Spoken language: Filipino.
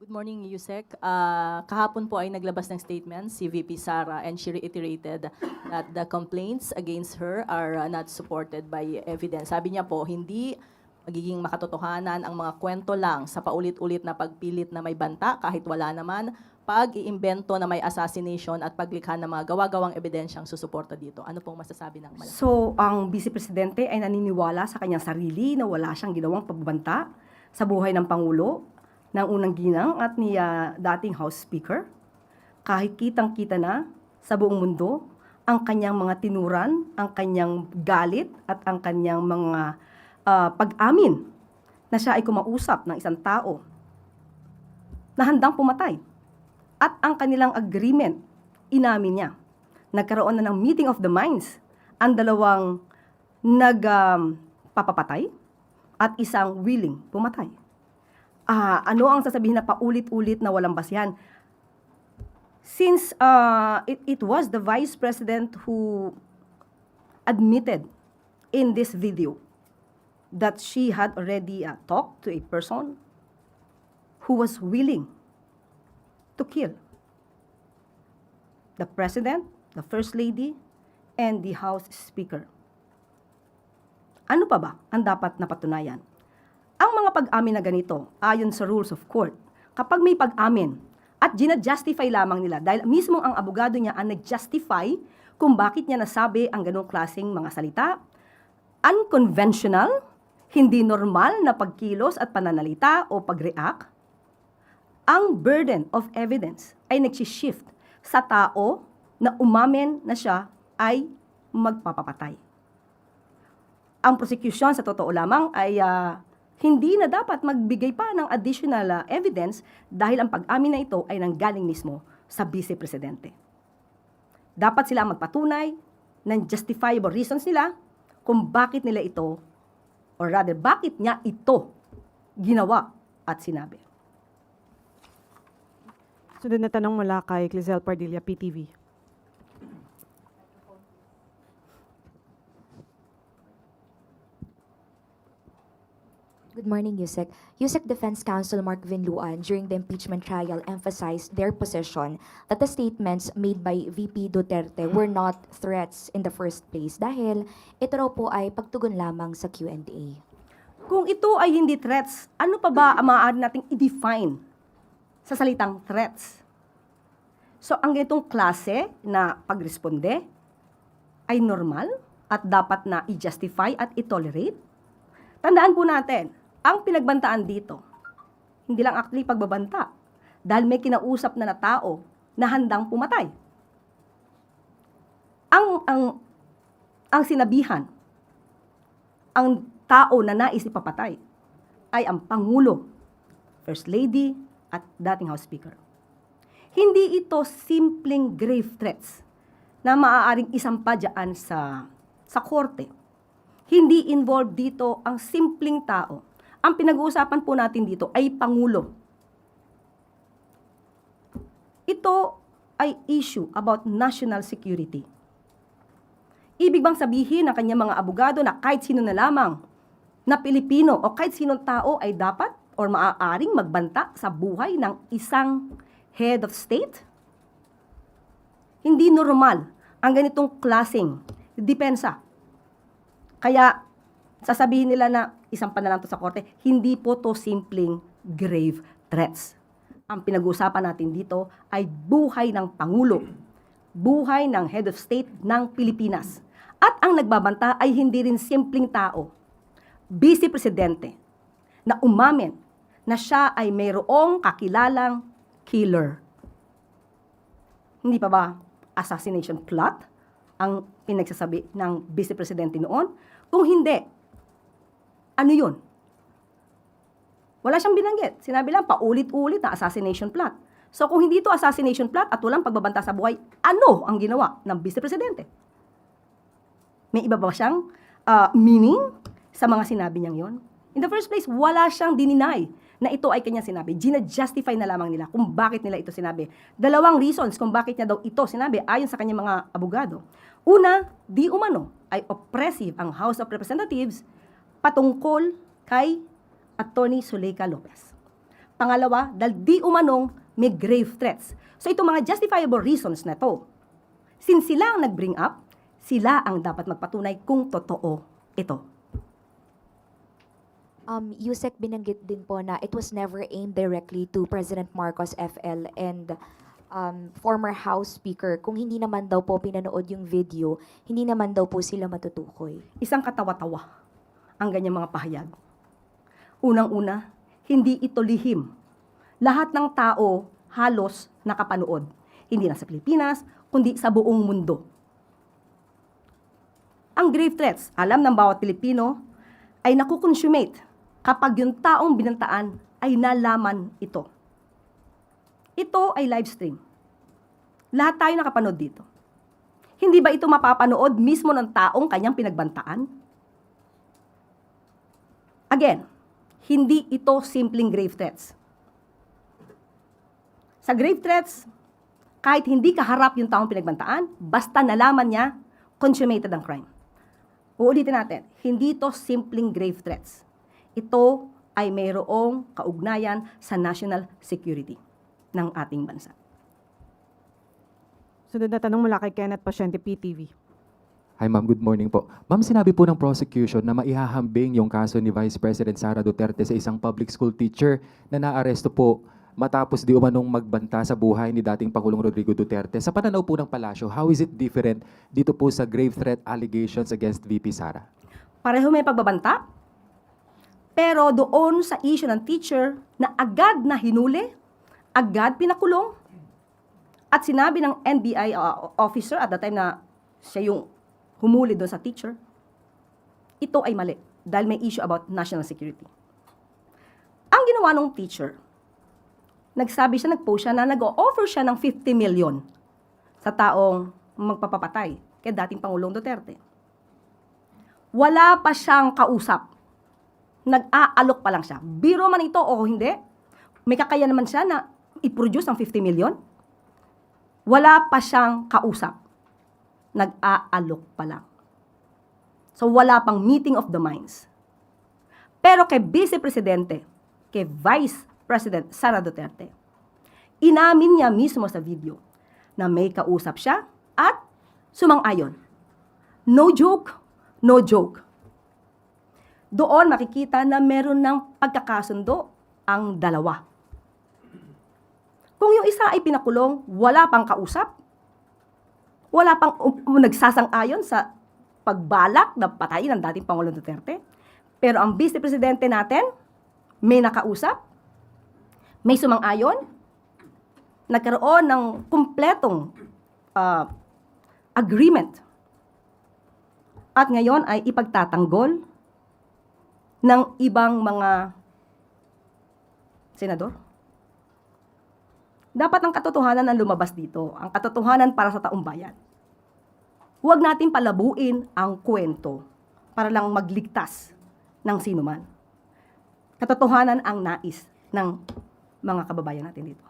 Good morning, Yusek. Kahapon po ay naglabas ng statement si VP Sara and she reiterated that the complaints against her are not supported by evidence. Sabi niya po, hindi magiging makatotohanan ang mga kwento lang sa paulit-ulit na pagpilit na may banta kahit wala naman, pag-iimbento na may assassination at paglikha ng mga gawa-gawang ebidensyang susuporta dito. Ano pong masasabi ng malaki? So, ang Vice Presidente ay naniniwala sa kanyang sarili na wala siyang ginawang pagbabanta sa buhay ng Pangulo, ng unang ginang at ni dating House Speaker. Kahit kitang-kita na sa buong mundo ang kanyang mga tinuran, ang kanyang galit at ang kanyang mga pag-amin na siya ay kumausap ng isang tao na handang pumatay. At ang kanilang agreement, inamin niya. Nagkaroon na ng meeting of the minds ang dalawang nagpapapatay at isang willing pumatay. Ano ang sasabihin na paulit-ulit na walang basihan? Since it was the Vice President who admitted in this video that she had already talked to a person who was willing to kill the President, the First Lady, and the House Speaker. Ano pa ba ang dapat napatunayan? Ang mga pag-amin na ganito, ayon sa rules of court, kapag may pag-amin at ginajustify lamang nila, dahil mismo ang abogado niya ang nag-justify kung bakit niya nasabi ang ganong klaseng mga salita, unconventional, hindi normal na pagkilos at pananalita o pag-react, ang burden of evidence ay nagsishift sa tao na umamin na siya ay magpapapatay. Ang prosecution sa totoo lamang ay hindi na dapat magbigay pa ng additional evidence dahil ang pag-amin na ito ay nanggaling mismo sa Vice Presidente. Dapat sila magpatunay ng justifiable reasons nila kung bakit nila ito, or rather, bakit niya ito ginawa at sinabi. Sunod na tanong mula kay Clizel Pardilla, PTV. Good morning, Yusek. Yusek Defense Counsel Mark Vinluan during the impeachment trial emphasized their position that the statements made by VP Duterte were not threats in the first place dahil ito raw po ay pagtugon lamang sa Q&A. Kung ito ay hindi threats, ano pa ba ang maaari nating i-define sa salitang threats? So, ang ganitong klase na pagresponde ay normal at dapat na i-justify at i-tolerate? Tandaan po natin, ang pinagbantaan dito, hindi lang actually pagbabanta, dahil may kinausap na tao na handang pumatay. Ang sinabihan, ang tao na nais ipapatay, ay ang Pangulo, First Lady, at dating House Speaker. Hindi ito simpleng grave threats na maaaring isampa dyan sa korte. Hindi involved dito ang simpleng tao. Ang pinag-uusapan po natin dito ay Pangulo. Ito ay issue about national security. Ibig bang sabihin ng kanyang mga abogado na kahit sino na lamang na Pilipino o kahit sinong tao ay dapat or maaaring magbanta sa buhay ng isang head of state? Hindi normal ang ganitong klaseng depensa. Kaya sasabihin nila na isang pa na lang to sa korte, hindi po to simpleng grave threats. Ang pinag-uusapan natin dito ay buhay ng Pangulo, buhay ng head of state ng Pilipinas. At ang nagbabanta ay hindi rin simpleng tao, Vice Presidente, na umamin na siya ay mayroong kakilalang killer. Hindi pa ba assassination plot ang pinagsasabi ng Vice Presidente noon? Kung hindi, ano yun? Wala siyang binanggit. Sinabi lang, paulit-ulit na assassination plot. So kung hindi ito assassination plot at walang pagbabanta sa buhay, ano ang ginawa ng Vice Presidente? May iba ba siyang meaning sa mga sinabi niyang yon? In the first place, wala siyang dininay na ito ay kanyang sinabi. Gina-justify na lamang nila kung bakit nila ito sinabi. Dalawang reasons kung bakit niya daw ito sinabi ayon sa kanyang mga abogado. Una, di umano ay oppressive ang House of Representatives patungkol kay Attorney Zuleika Lopez. Pangalawa, dahil di umanong may grave threats. So itong mga justifiable reasons na to, since sila ang nag-bring up, sila ang dapat magpatunay kung totoo ito. Yusek, binanggit din po na it was never aimed directly to President Marcos FL and former House Speaker. Kung hindi naman daw po pinanood yung video, hindi naman daw po sila matutukoy. Isang katawa-tawa ang ganyang mga pahayag. Unang-una, hindi ito lihim. Lahat ng tao halos nakapanood. Hindi lang sa Pilipinas, kundi sa buong mundo. Ang grave threats, alam ng bawat Pilipino, ay nakukonsummate kapag yung taong binantaan ay nalaman ito. Ito ay live stream. Lahat tayo nakapanood dito. Hindi ba ito mapapanood mismo ng taong kanyang pinagbantaan? Again, hindi ito simpleng grave threats. Sa grave threats, kahit hindi kaharap yung taong pinagbantaan, basta nalaman niya, consummated ang crime. Uulitin natin, hindi ito simpleng grave threats. Ito ay mayroong kaugnayan sa national security ng ating bansa. Sunod na tanong mula kay Kenneth Pasyente, PTV. Hi ma'am, good morning po. Ma'am, sinabi po ng prosecution na maihahambing yung kaso ni Vice President Sara Duterte sa isang public school teacher na naaresto po matapos di umanong magbanta sa buhay ni dating Pangulong Rodrigo Duterte. Sa pananaw po ng palasyo, how is it different dito po sa grave threat allegations against VP Sara? Pareho may pagbabanta, pero doon sa issue ng teacher na agad na hinuli, agad pinakulong, at sinabi ng NBI officer at the time na siya yung humuli doon sa teacher, ito ay mali dahil may issue about national security. Ang ginawa ng teacher, nag-post siya na nag-offer siya ng 50 million sa taong magpapapatay kay dating Pangulong Duterte. Wala pa siyang kausap. Nag-aalok pa lang siya. Biro man ito o hindi, may kakaya naman siya na i-produce ang 50 million. Wala pa siyang kausap. Nag-aalok pa lang. So wala pang meeting of the minds. Pero kay Vice Presidente, kay Vice President Sara Duterte, inamin niya mismo sa video na may kausap siya at sumang-ayon. No joke, no joke. Doon makikita na meron ng pagkakasundo ang dalawa. Kung yung isa ay pinakulong, wala pang kausap, wala pang nagsasang-ayon sa pagbalak na patayin ng dating Pangulong Duterte, pero ang Vice Presidente natin, may nakausap, may sumang-ayon, nagkaroon ng kumpletong agreement, at ngayon ay ipagtatanggol ng ibang mga senador. Dapat ang katotohanan ang lumabas dito, ang katotohanan para sa taong bayan. Huwag natin palabuin ang kwento para lang magligtas ng sinuman. Katotohanan ang nais ng mga kababayan natin dito.